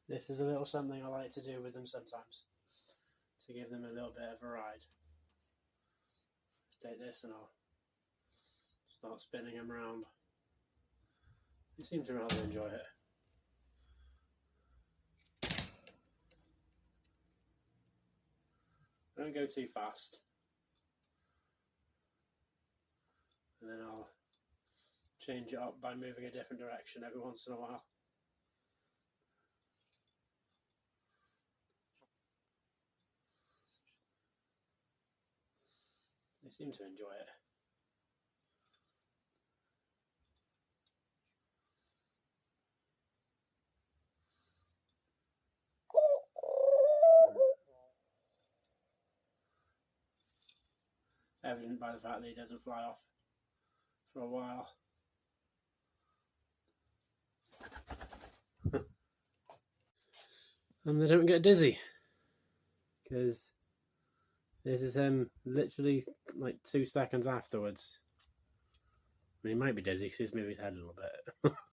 This is a little something I like to do with them sometimes, to give them a little bit of a ride. Let's take this and I'll start spinning them around. They seem to rather enjoy it. Don't go too fast. And then I'll change it up by moving a different direction every once in a while. They seem to enjoy it. Evident by the fact that he doesn't fly off for a while. And they don't get dizzy, because this is him literally like 2 seconds afterwards. I mean, he might be dizzy because he's moving his head a little bit.